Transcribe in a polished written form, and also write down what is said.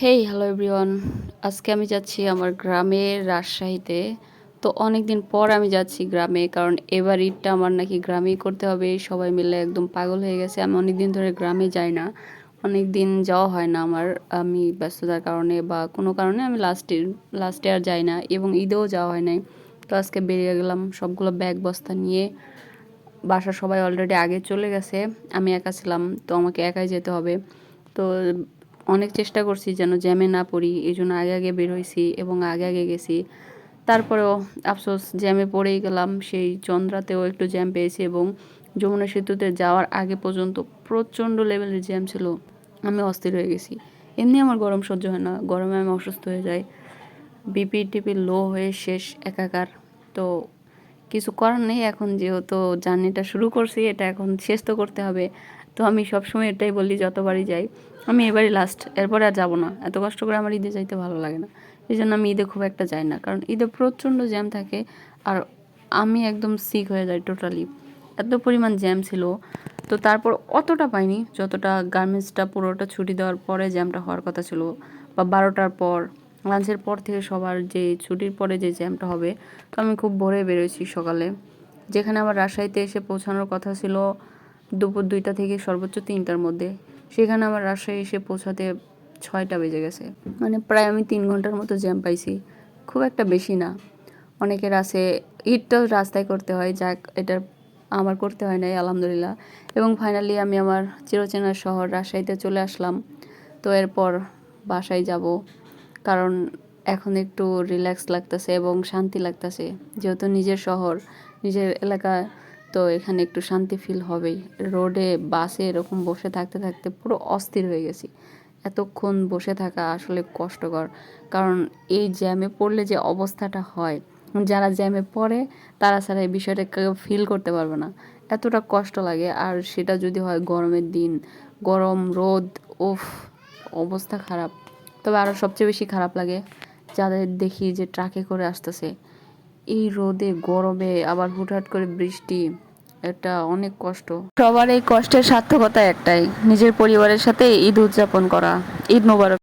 Hey hello everyone. আজকে আমি যাচ্ছি আমার গ্রামে রাজশাহীতে। তো অনেক দিন পর আমি যাচ্ছি গ্রামে, কারণ এবার ঈদটা আমার নাকি গ্রামেই করতে হবে। সবাই মিলে একদম পাগল হয়ে গেছে। আমি অনেক দিন ধরে গ্রামে যাই না, অনেক দিন যাওয়া হয় না আমার। আমি ব্যস্ততার কারণে বা কোনো কারণে আমি লাস্টে আর যাই না, এবং ঈদেও যাওয়া হয় নাই। তো আজকে বেরিয়ে গেলাম সবগুলো ব্যাগ বস্তা নিয়ে। বাসার সবাই অলরেডি আগে চলে গেছে, আমি একা ছিলাম, তো আমাকে একাই যেতে হবে। তো অনেক চেষ্টা করছি যেন জ্যামে না পড়ি, এই জন্য আগে আগে বের হয়েছি এবং আগে আগে গেছি। তারপরেও আফসোস, জ্যামে পড়েই গেলাম। সেই চন্দ্রাতেও একটু জ্যাম পেয়েছি, এবং যমুনা সেতুতে যাওয়ার আগে পর্যন্ত প্রচণ্ড লেভেলের জ্যাম ছিল। আমি অস্থির হয়ে গেছি। এমনি আমার গরম সহ্য হয় না, গরমে আমি অসুস্থ হয়ে যাই, বিপি টিপি লো হয়ে শেষ একাকার। তো কিছু করার নেই, এখন যেহেতু জার্নিটা শুরু করছি, এটা এখন শেষ তো করতে হবে। তো আমি সবসময় এটাই বলি যতবারই যাই, আমি এবারই লাস্ট, এরপরে আর যাবো না। এত কষ্ট করে আমার ঈদে যাইতে ভালো লাগে না, এই জন্য আমি ঈদে খুব একটা যাই না, কারণ ঈদে প্রচণ্ড জ্যাম থাকে। আর আমি একদম সিক হয়ে যাই টোটালি, এত পরিমাণ জ্যাম ছিল। তো তারপর অতটা পাইনি যতটা গার্মেন্টসটা পুরোটা ছুটি দেওয়ার পরে জ্যামটা হওয়ার কথা ছিল, বা 12টার পর, লাঞ্চের পর থেকে সবার যে ছুটির পরে যে জ্যামটা হবে। তো আমি খুব ভোরে বেরোয়েছি সকালে, যেখানে আমার রাজশাহীতে এসে পৌঁছানোর কথা ছিল দুপুর 2টা থেকে সর্বোচ্চ 3টার মধ্যে। সেখানে আমার রাজশাহী এসে পৌঁছাতে 6টা বেজে গেছে। মানে প্রায় আমি 3 ঘন্টার মতো জ্যাম পাইছি, খুব একটা বেশি না। অনেকের আছে ঈদটাও রাস্তায় করতে হয়, যাক এটা আমার করতে হয় নাই আলহামদুলিল্লাহ। এবং ফাইনালি আমি আমার চিরচেনা শহর রাজশাহীতে চলে আসলাম। তো এরপর বাসায় যাব, কারণ এখন একটু রিল্যাক্স লাগতেছে এবং শান্তি লাগতেছে, যেহেতু নিজের শহর, নিজের এলাকা। তো এখানে একটু শান্তি ফিল হবেই। রোডে বাসে এরকম বসে থাকতে থাকতে পুরো অস্থির হয়ে গেছি। এতক্ষণ বসে থাকা আসলে কষ্টকর, কারণ এই জ্যামে পড়লে যে অবস্থাটা হয়, যারা জ্যামে পড়ে তারা ছাড়া এই বিষয়টা কেউ ফিল করতে পারবে না, এতটা কষ্ট লাগে। আর সেটা যদি হয় গরমের দিন, গরম রোদ, উফ, অবস্থা খারাপ। তবে আরও সবচেয়ে বেশি খারাপ লাগে যাদের দেখি যে ট্রাকে করে আসতেছে এই রোদে গরমে, আবার হুটহাট করে বৃষ্টি, এটা অনেক কষ্ট। সবার এই কষ্টের সার্থকতা একটাই, নিজের পরিবারের সাথে ঈদ উদযাপন করা। ঈদ মোবারক।